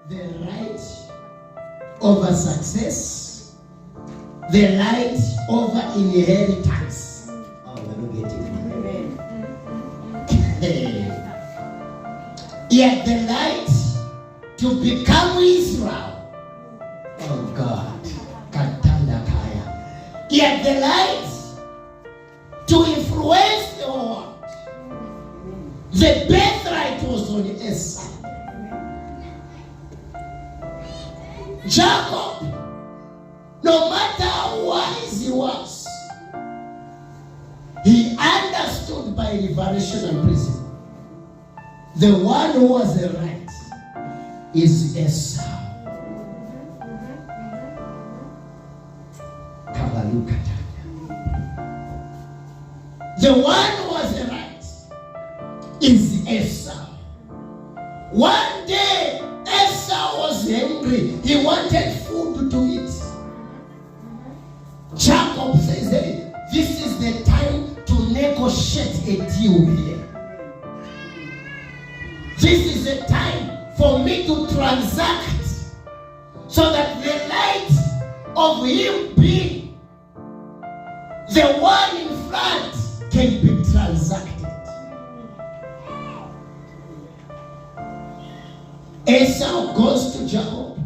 the right over success, the right over inheritance. Oh, we're not getting it. He had the right to become Israel. Oh God. Katanda Kaya. He had the right to influence the world. The birthright was on Esau. Jacob, no matter how wise he was, he understood by revelation and principle. The one who was the right is Esau. The one who was the right is Esau. One day, Esau was hungry. He wanted food to eat. Jacob says, hey, this is the time to negotiate a deal here. This is the time for me to transact so that the light of him being the one in front can be transacted. Esau goes to Jacob.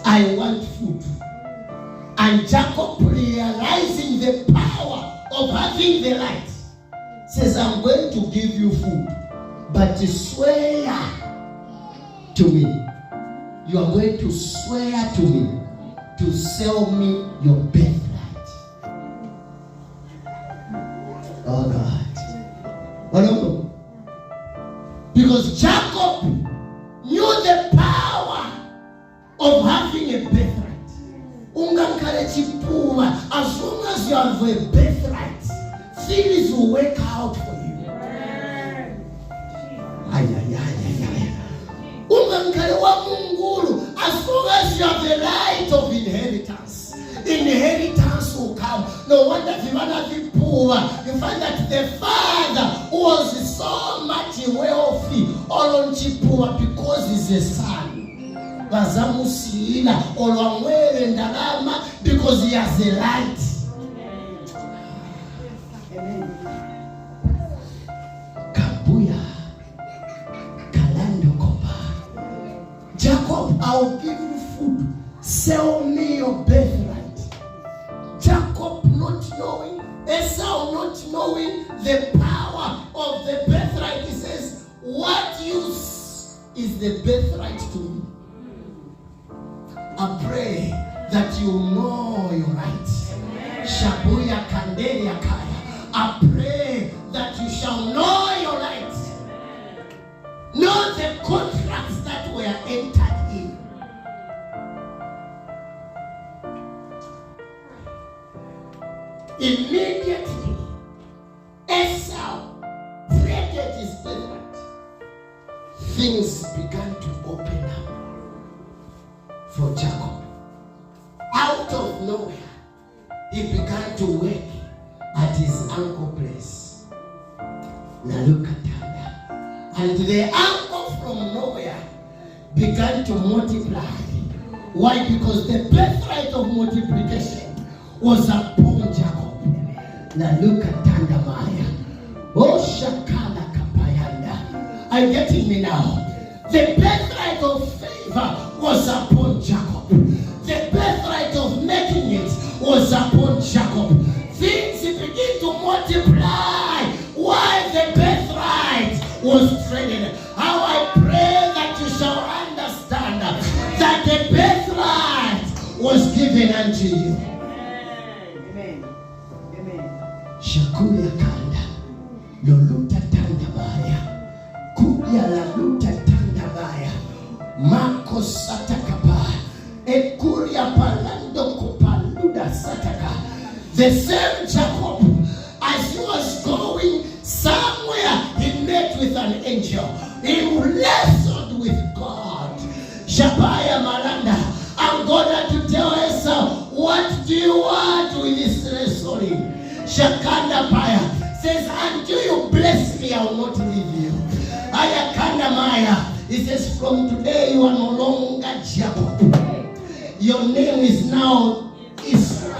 I want food. And Jacob, realizing the power of having the light, says, I'm going to give you food, but swear to me. You are going to swear to me to sell me your birthright. Oh God. Because Jacob knew the power of having a birthright. As long as you have a birthright, things will work out for you. As long as you have the right of inheritance, inheritance will come. No wonder if you are poor, you find that the father was so much wealthy, all poor because he's a son. Bazamusila olwamwele ndalama because he has the right. Kabuya kalando kopa. Jacob, I'll give you food. Sell me your birthright. Jacob not knowing, Esau not knowing the power of the birthright. He says, what use is the birthright to me? I pray that you know your right. Shabuya Kandelia Kaya. I pray that you shall know your right. Know the contracts that were entered in. Immediately, Esau traded his birthright. Things began to open up for Jacob. Out of nowhere, he began to work at his uncle's place. Now look at that. And the uncle from nowhere began to multiply. Why? Because the birthright of multiplication was upon Jacob. Now look at Tandamaya. Oh, Shakala Kapayanda. Are you getting me now? The birthright of favor was upon Jacob. The birthright of making it was upon Jacob. Things begin to multiply while the birthright was traded. How I pray that you shall understand that the birthright was given unto you. Amen. Amen. Shakuya Kanda. Loluta Tandabaya. Kuya la luta Tandabaya. Mako Satakapa. Ekuria Palando Kopaluda Sataka. The same Jacob, as he was going somewhere, he met with an angel. He wrestled with God. Shabaya Malanda. I'm going to tell Esau, what do you want with this wrestling? Shakanda Paya says, until you bless me, I will not leave you. Ayakanda Maya. He says, from today you are no longer Jacob. Your name is now Israel,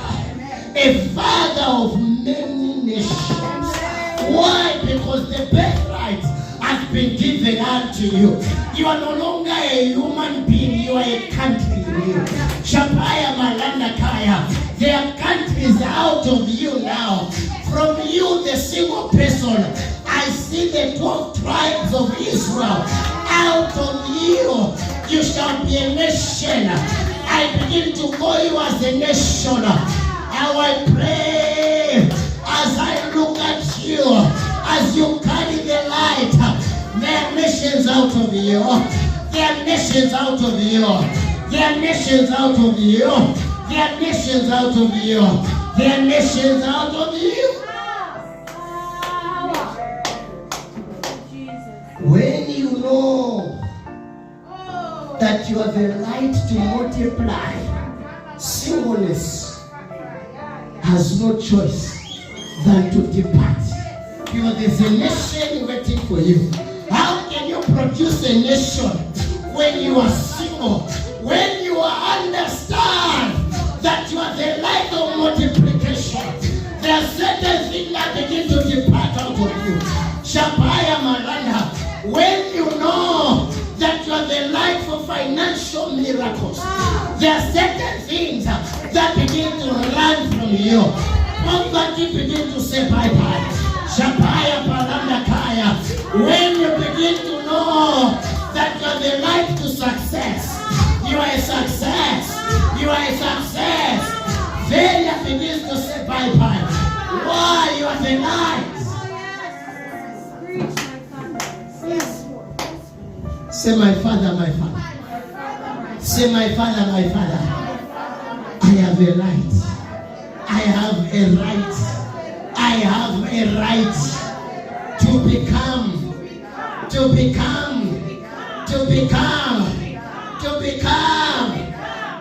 a father of many nations. Why? Because the birthright has been given unto you. You are no longer a human being, you are a country. Shapaya Malanda Kaya. There are countries out of you now. From you, the single person, I see the 12 tribes of Israel. Out of you, you shall be a nation. I begin to call you as a nation. How I pray as I look at you, as you carry the light. There are nations out of you. There are nations out of you. There are nations out of you. There are nations out of you. There are nations out of you. When you know that you are the light to multiply, singleness has no choice than to depart. Because there's a nation waiting for you. How can you produce a nation when you are single? When you understand that you are the light of multiplication, there are certain things that begin to depart out of you. Shapaya Maranda. When you know that you are the light for financial miracles, there are certain things that begin to run from you. Poverty begin to say bye-bye. Shapaya Paranda Kaya. When you begin to know that you are the light to success, you are a success. You are a success. Failure begins to say bye-bye. Why? You are the light. Say, my Father, my Father. Say, my Father, my Father. I have a right. I have a right. I have a right to become.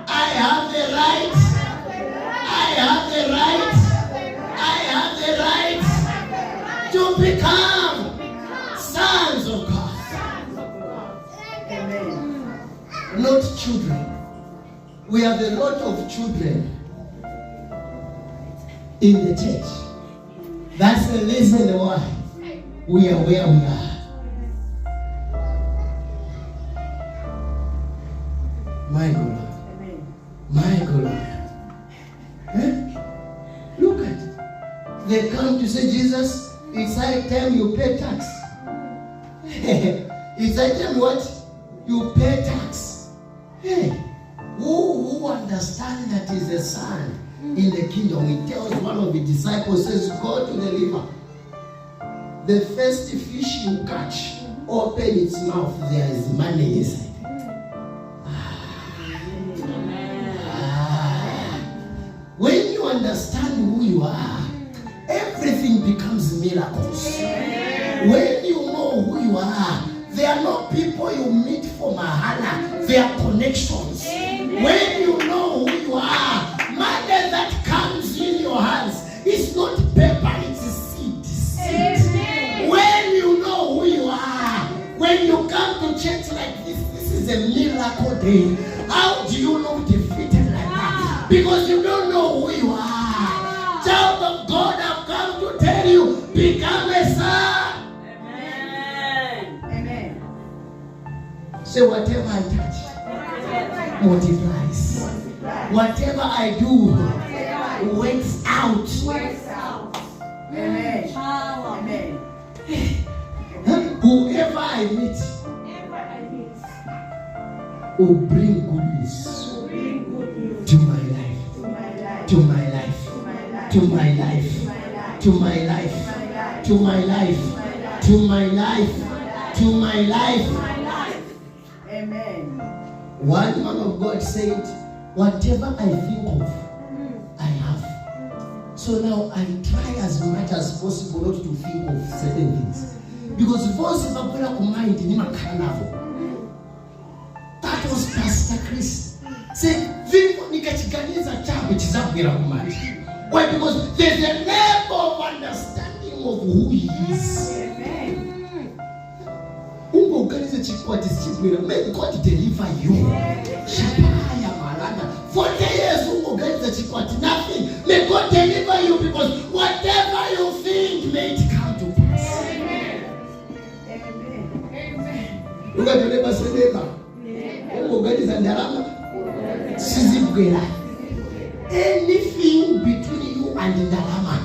I have the right. I have the right. I have the right to become sons of God. Amen. Not children. We have a lot of children in the church. That's the reason why we are where we are. My God. My God. Look at it. They come to say, Jesus, it's high time you pay tax. It's high time what? You pay tax. Hey, who understands that is a son in the kingdom? He tells one of the disciples, says, go to the river. The first fish you catch, open its mouth, there is money inside. When you understand who you are, everything becomes miracles. When you know who you are, there are no people you meet for mahala, there are connections. When you know who you are, money that comes in your hands is not paper, it's seed. When you know who you are, when you come to church like this is a miracle day. How do you know defeated like that? Because you don't know who you are. Child of God, I've come to tell you, become a son. Amen. Amen. Say, whatever I touch multiplies. Whatever I do works out. Amen. Amen. Whoever I meet will bring goodness to my life, to my life, to my life, to my life, to my life, to my life, to my life. Amen. One man of God said, whatever I think of, I have. So now I try as much as possible not to think of certain things. Because voice is going to mind in my carnival. That was Pastor Chris. Say, why? Because there's a level of understanding of who he is. Amen. organize chikwati sichibwira. May God deliver you. Shapaya malanda. 40 years organize chikwati, nothing. May God deliver you, because whatever you think, may it come to pass. Amen. Look at your neighbor, say neighbor. Organize ndarama. Sizibwira. Anything between you and ndarama,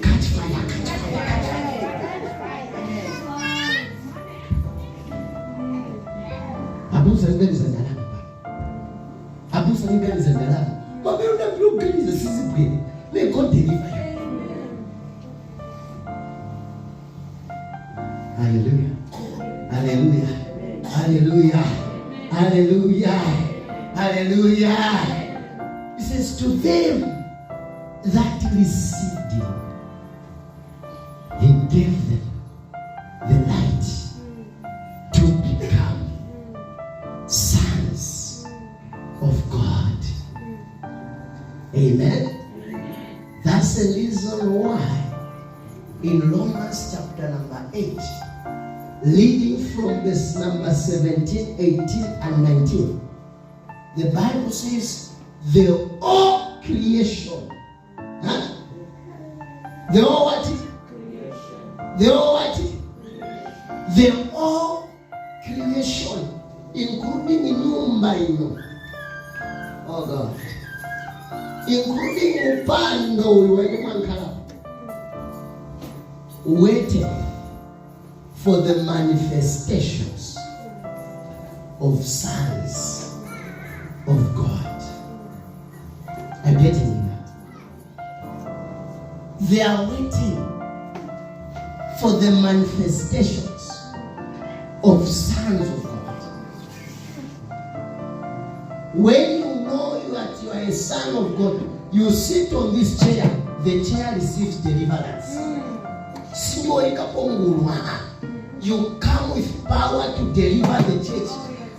catch fire, catch fire, catch fire. Abusa ngani za ndarama. Abusa ngani za ndarama. Mabeunda block ngani za sizibwira. May God deliver you. Hallelujah. Hallelujah. Hallelujah. Hallelujah. Hallelujah. It says, to them that received him, he gave them the light to become sons of God. Amen. That's the reason why in Romans chapter number 8, leading from verse number 17, 18, and 19, the Bible says, the all creation. Huh? The all what? Creation. The all what? The all creation, including nyumba ino. Oh God. Including upando uliweke mwankala. Waiting for the manifestations of sons of God. I'm getting you now. They are waiting for the manifestations of sons of God. When you know that you are a son of God, you sit on this chair, the chair receives deliverance. You come with power to deliver the church,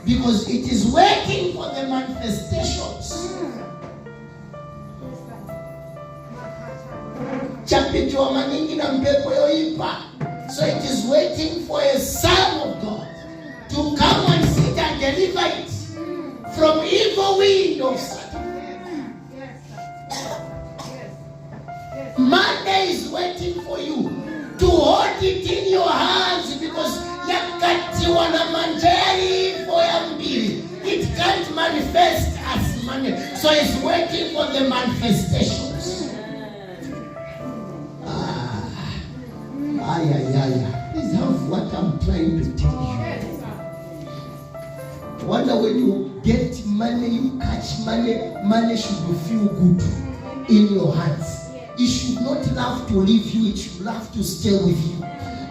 because it is waiting for the manifestations. Chapitwa maningi na mpepo yoipa. So it is waiting for a son of God to come and sit and deliver it from evil wind of Satan. Monday is waiting for you to hold it in your hands, because yakati wana manjeri for yambili. It can't manifest as money. So it's waiting for the manifestations. Please have what I'm trying to tell you. Wonder when you get money, you catch money, money should feel good in your hands. It should not love to leave you, it should love to stay with you,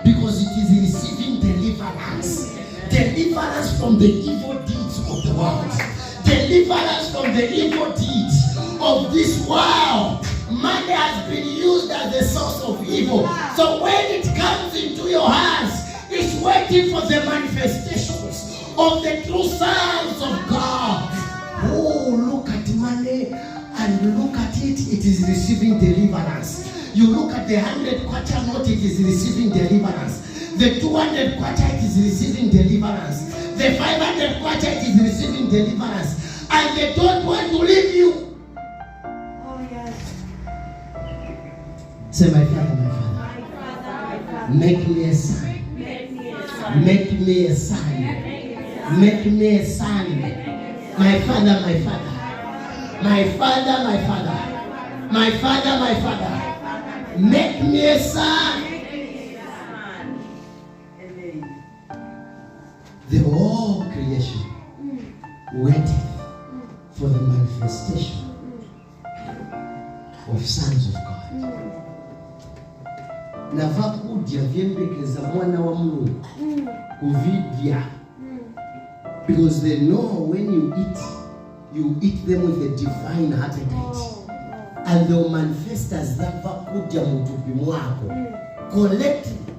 because it is receiving deliverance. Deliverance from the evil deeds of the world. Deliverance from the evil deeds of this world. Money has been used as the source of evil. So when it comes into your hands, it's waiting for the manifestations of the true sons of God. Oh, look at money and look at it, it is receiving deliverance. You look at the 100 kwacha note, it is receiving deliverance. The 200 kwacha, it is receiving deliverance. The 500 kwacha, it is receiving deliverance. And they don't want to leave you. Oh yes. Say, my Father, my Father. My Father. Make me a son. Make me a son. Make me a son. My Father, my Father. My Father, my Father. My Father, my Father. Make me a son. The whole creation waiting for the manifestation of sons of God. Nava kudya vyembekeza mwana wa Mungu kuvidya, because they know when you eat them with a divine appetite, and they'll manifest as nava kudya mutupi mwako collectively.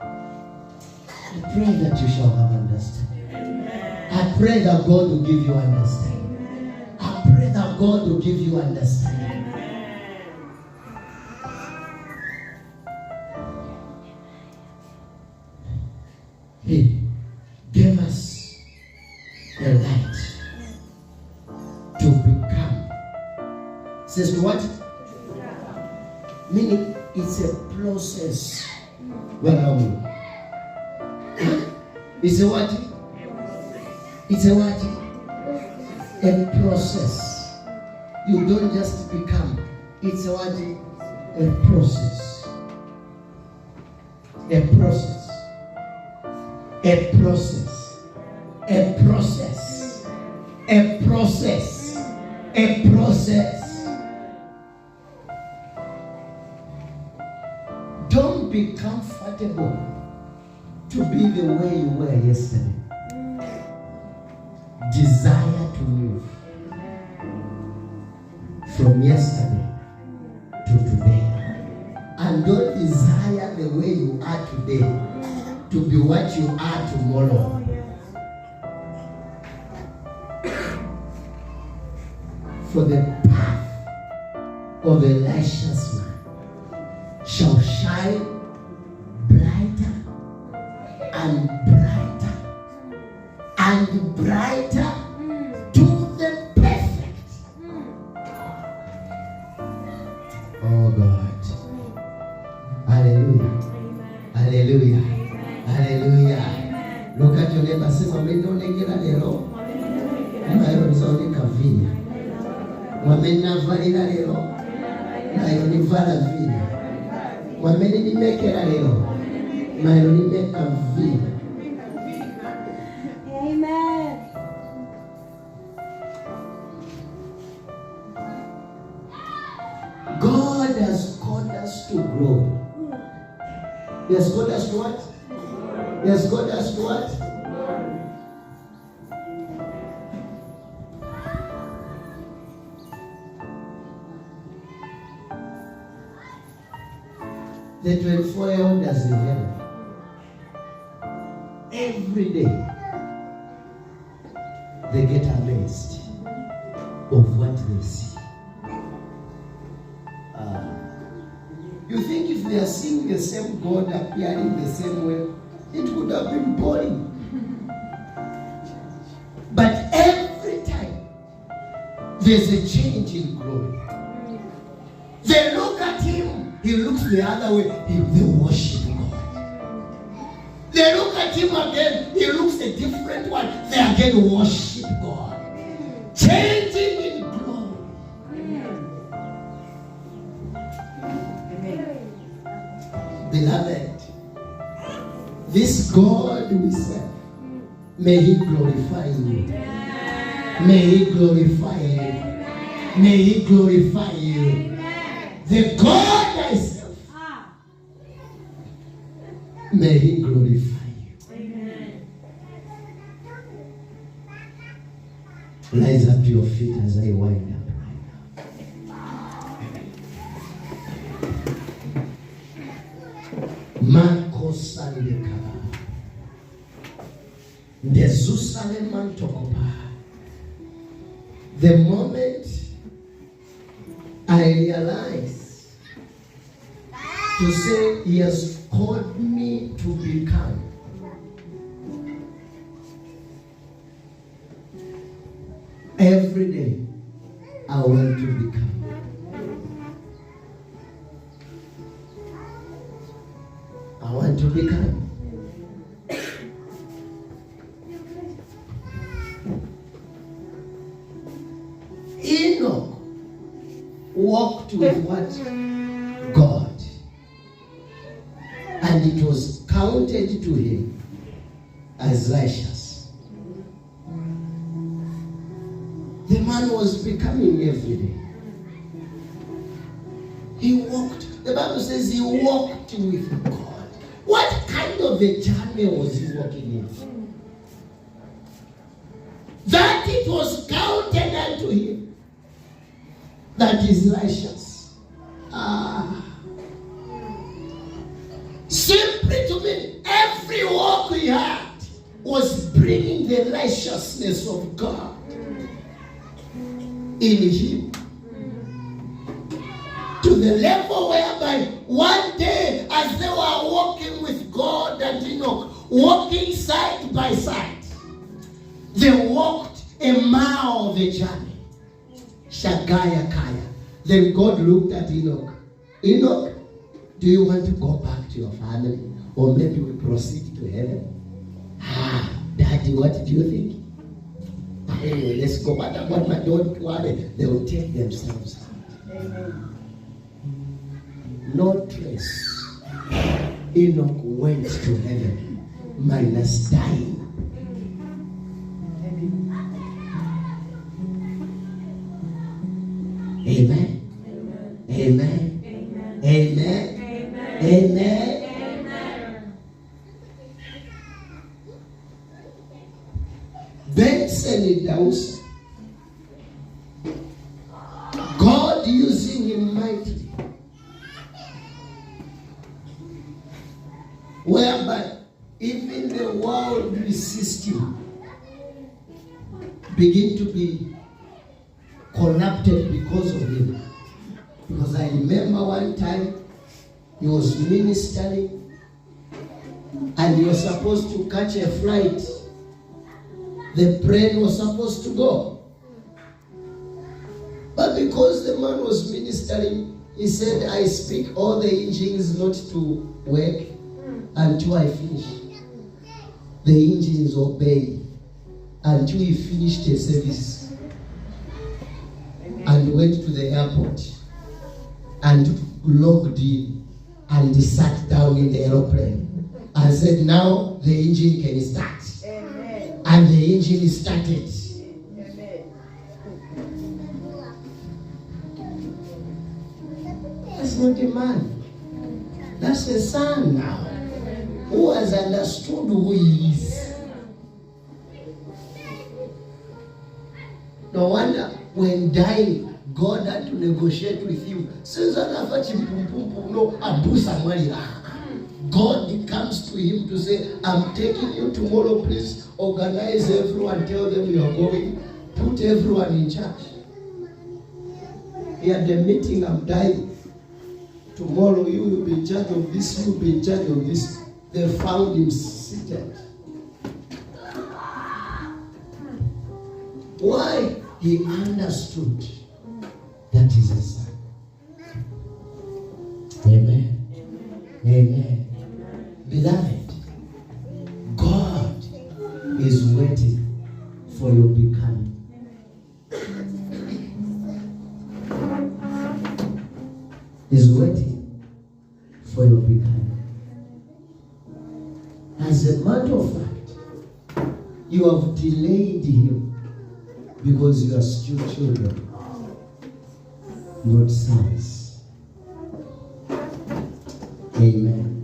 I pray that you shall have understanding. I pray that God will give you understanding. I pray that God will give you understanding. Hey, says to what? Meaning it's a process. Well, it's a what? It's a what? A process. You don't just become. It's a what? A process. A process. A process. A process. A process. A process. Don't be comfortable to be the way you were yesterday. Desire to move from yesterday to today. And don't desire the way you are today to be what you are tomorrow. For the path of a righteous man shall shine brighter and brighter and brighter to the perfect. Oh God. Hallelujah. Hallelujah. Hallelujah. Look at your neighbor. Say, "Wamenonekera lero." Nayo nizoneka vinya. Wamenavalira lero. Nayo nivala vinya. Wamenimekera lero. Nayo nimeka vinya. Amen. God has called us to grow. He has called us to what? He has called us to what? The 24 elders in heaven, every day, they get amazed of what they see. You think if they are seeing the same God appearing the same way, it would have been boring. But every time, there's a change in glory. They look at him, he looks the other way, they worship God. They look at him again, he looks a different one, they again worship God. Changing in glory. Beloved, this God we serve, may he glorify you. May he glorify you. May he glorify you. The God I serve, may he glorify you. Amen. Rise up to your feet as I wind up right now. Marco Sandekaba. Jerusalem Mantokopa. The moment I realize to say he has called me to become, every day I want to become. I want to become. Enoch walked with what? God. And it was counted to him as righteous. The man was becoming every day. He walked. The Bible says he walked with God. What kind of a journey was he walking in? That it was counted unto him that is righteous. Simply to me, every walk we had was bringing the righteousness of God in him to the level whereby one day, as they were walking with God and Enoch, walking side by side, they walked a mile of a journey. Shagaya Kaya. Then God looked at Enoch. Enoch, do you want to go back to your family? Or maybe we proceed to heaven? Daddy, what do you think? Anyway, let's go. Don't worry. They will take themselves out. Amen. No trace. Enoch went to heaven minus dying. Amen. Amen. Amen. Amen. Amen. Amen. Benson and Dawson. God using him mightily. Whereby even the worldly system begin to be corrupted because of him. Because I remember one time he was ministering and he was supposed to catch a flight. The plane was supposed to go. But because the man was ministering, he said, I speak all the engines not to work until I finish. The engines obey until he finished the service. And went to the airport and logged in and sat down in the aeroplane and said, now the engine can start. Amen. And the engine started. Amen. That's not a man. That's a son now who has understood who he is. No wonder when dying, God had to negotiate with him. God comes to him to say, I'm taking you tomorrow, please organize everyone, tell them you are going, put everyone in charge. He had a meeting, I'm dying. Tomorrow you will be in charge of this, you will be in charge of this. They found him seated. Why? He understood that is a son. Amen. Amen. Amen. Beloved, God is waiting for your becoming. Is waiting for your becoming. As a matter of fact, you have delayed him because you are still children, not sons. Amen.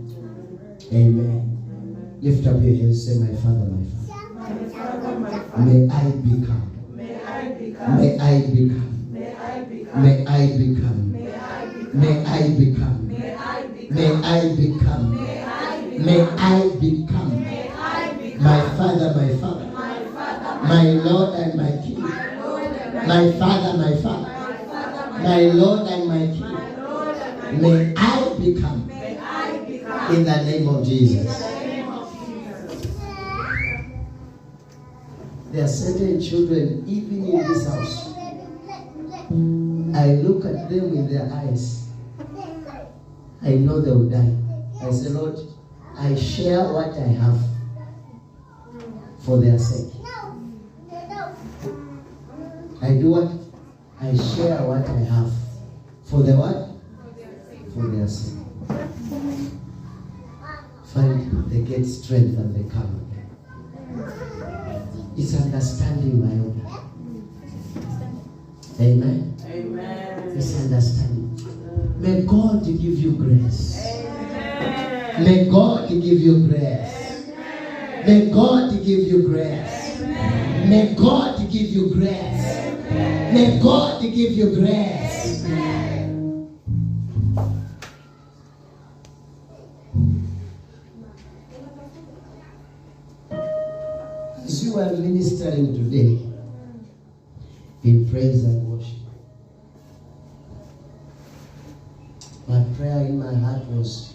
Amen. Lift up your hands, say, my Father, my Father. May I become. May I become. May I become. May I become. May I become. May I become. May I become. May I become. My Father, my Father. My Lord and my King. My Father, my Father. My Lord and my King. May I become. In the name of Jesus. There are certain children, even in this house. I look at them with their eyes. I know they will die. I say, Lord, I share what I have for their sake. I do what? I share what I have for the what? For their sake. Finally, they get strength and they come again. It's understanding, my own. Amen. Amen. It's understanding. May God give you grace. Amen. May God give you grace. Amen. May God give you grace. Amen. May God give you grace. Amen. May God give you grace. Amen. As you are ministering today in praise and worship, my prayer in my heart was,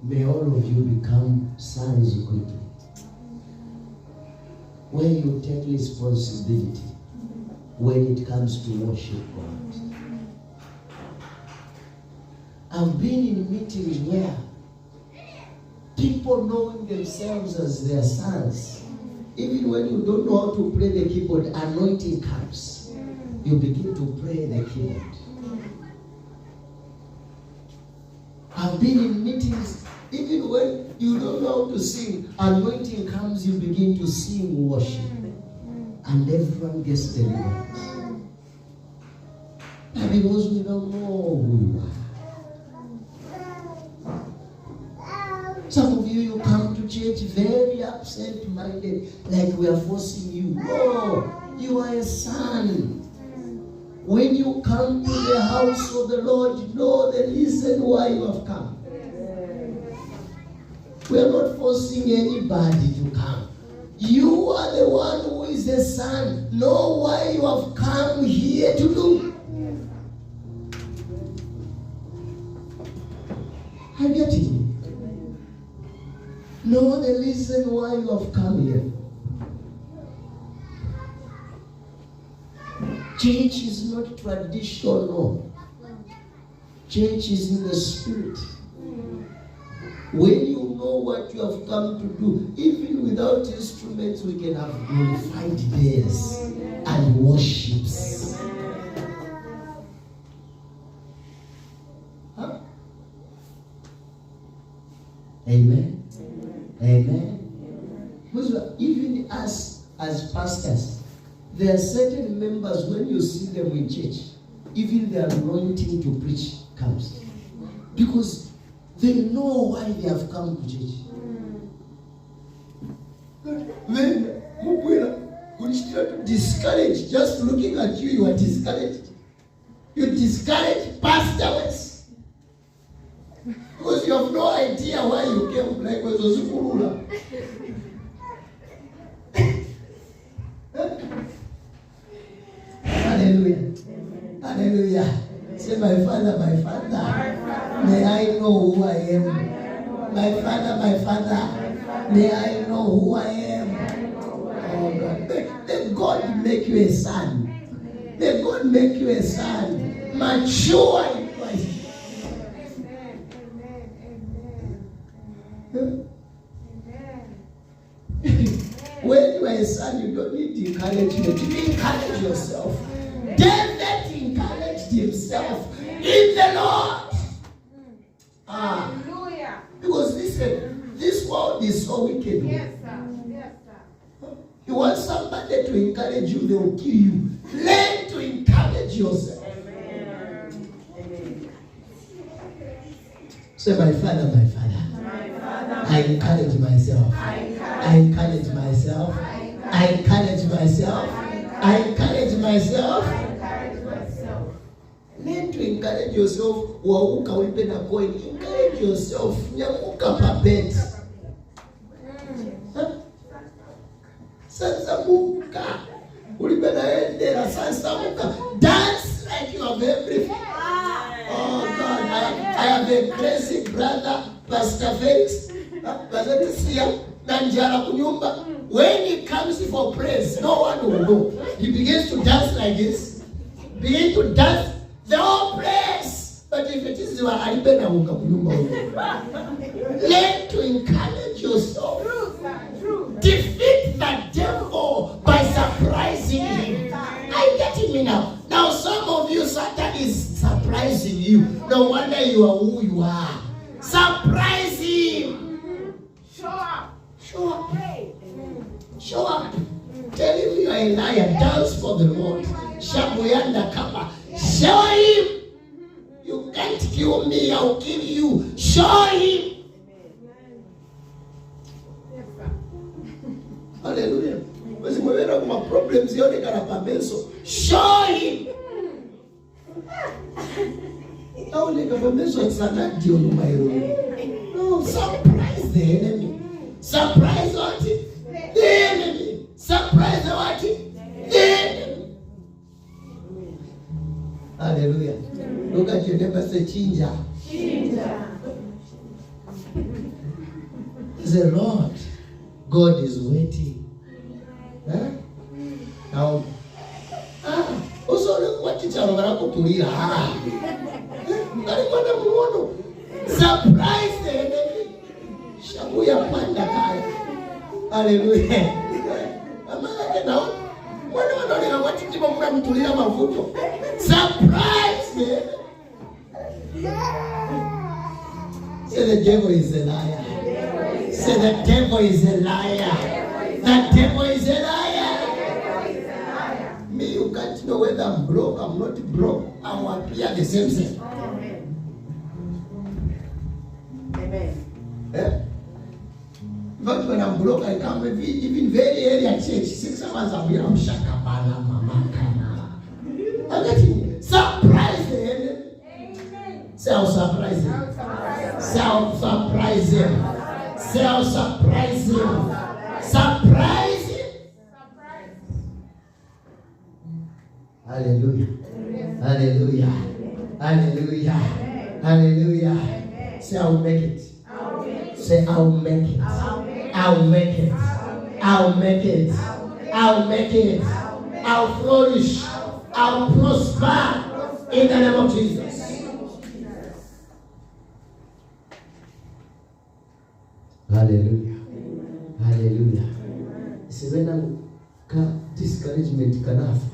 may all of you become sons quickly. Where you take responsibility when it comes to worship God. I've been in meetings where people knowing themselves as their sons, even when you don't know how to play the keyboard, anointing comes. You begin to play the keyboard. I've been in meetings, even when you don't know how to sing, anointing comes, you begin to sing worship. And everyone gets delivered. And because we don't know who you are. Some of you come to church very absent-minded, like we are forcing you. No, you are a son. When you come to the house of the Lord, know the reason why you have come. We are not forcing anybody to come. You are the one who is the son. Know why you have come here to do. I get it. Know the reason why you have come here. Church is not traditional. Church is in the spirit. When you know what you have come to do, even without instruments, we can have glorified days and worships. Huh? Amen. Amen. Because even us as pastors, there are certain members, when you see them in church, even the anointing to preach comes. Because they know why they have come to church. Then, when discouraged, just looking at you, you are discouraged. You discourage pastors. Because you have no idea why you came. Like Hallelujah. Hallelujah. Say, my Father, may I know who I am. My Father, may I know who I am. Oh God. May God make you a son. May God make you a son. Mature in Christ. When you are a son, you don't need encouragement. You encourage yourself. David encouraged himself in the Lord. Hallelujah. Because listen, this world is so wicked. Yes, sir. Yes, sir. You want somebody to encourage you, they will kill you. Learn to encourage yourself. Amen. Say, my Father, I encourage myself. I encourage myself. I encourage myself. I encourage myself. Learn to encourage yourself. Wauka wipe na coin. Encourage yourself. Nyamuka papet. Sansamuka. Ulipe na endera. Sansamuka. Dance like you have everything. Oh God, I have a crazy brother, Pastor Felix. When he comes for praise, no one will know. He begins to dance like this. Begin to dance. They all praise. But if it is your learn to encourage yourself. Defeat the devil by surprising him. I get it now. Now some of you, Satan is surprising you. No wonder you are who you are. Surprise him. Show up. Show up. Tell him you are a liar. Dance for the Lord. Shabuyanda Kapa. Show him. You can't kill me. I'll kill you. Show him. Hallelujah. Problems show him. No, surprise the enemy. Surprise what? The enemy. Surprise what? The enemy. Hallelujah. Look at your neighbor, say chinja. The Lord God is waiting. Huh? Now, also what is our kutulia? Surprise the enemy. Shabuya panda kaya. Hallelujah. Amaka na mwana wanolera watiti bamura mutulira mavuto. Surprise the enemy. Say the devil is a liar. Say the devil is a liar. The devil is a liar. Me, you can't know whether I'm broke, I'm not broke. I will appear the same thing. Amen. But when I'm broke, I come even very early at church. 6 hours I'm here, I'm shakabala, mama, kana. I'm getting surprise the enemy. Self-surprise him. Self-surprise him. Self-surprise him. Surprise him. Hallelujah. Hallelujah. Hallelujah. Hallelujah. Say, I'll make it. Say, I'll make it. I'll make it. I'll make it. I'll make it. I'll flourish. I'll prosper in the name of Jesus. Hallelujah. Hallelujah. See, when discouragement kanafa,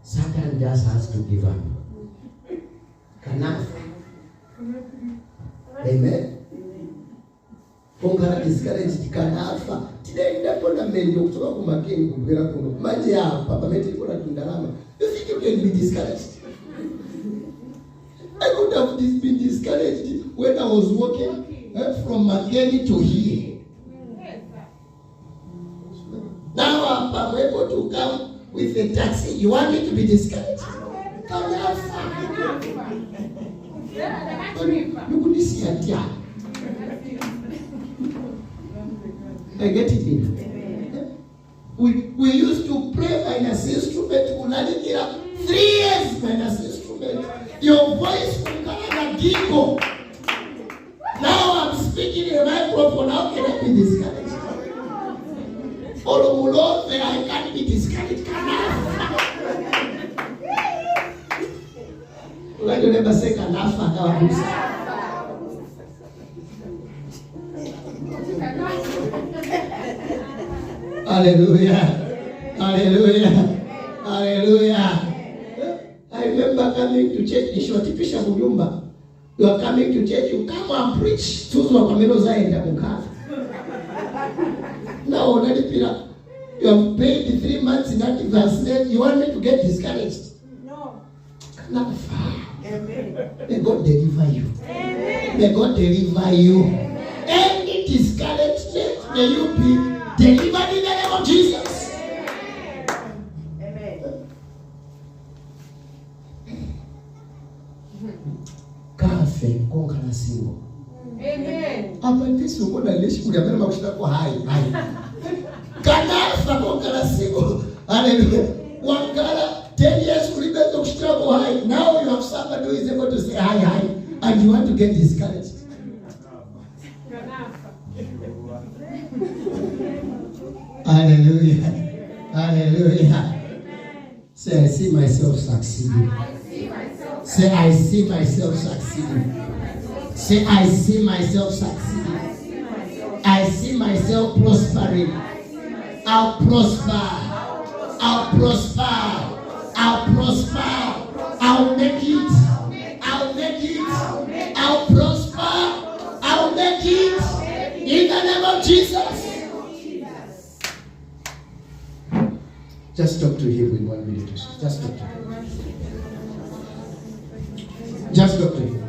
Satan just has to give up. Kanafa. Amen. Konga discouraged kanafa. Today ndipo na mendo kutoka kwa makini kubwera kuno. Maji hapa pameti kuna tundalama. You think you can be discouraged? I could have been discouraged when I was walking from Makeni to here. Now I'm able to come with a taxi. You want me to be discouraged? You could see a tear. I get it in. We used to play minus instrument. 3 years minus instrument. Your voice will come and giggle. Now I'm speaking in a microphone. How can I be discouraged? Olumulo, I can't be discouraged. Why do you never say kanafa? Hallelujah. Hallelujah. Hallelujah. I remember coming to church in Shwatipisha Mujumba. You are coming to church, you come and preach. Now, you have paid 3 months in advance. Then you want me to get discouraged? No. May God deliver you. May God deliver you. Any discouragement, may you be delivered in the name of Jesus. Amen. Kafe konka na singo. Amen. Hapa ndiso mbona ilishi kuliambia makushita kwa hai. Kanafa konka na singo. Hallelujah. Wangala 10 years kulibezo kushita kwa hai. Now you have somebody who is able to say hi and you want to get discouraged. Hallelujah. Hallelujah. Say, I see myself succeeding. Say, I see myself succeeding. Say, I see myself succeeding. I see myself prospering. I'll prosper. I'll prosper. I'll prosper. I'll make it. I'll make it. I'll prosper. I'll make it. In the name of Jesus. Just talk to him in 1 minute. Just talk to him. Just talk to him.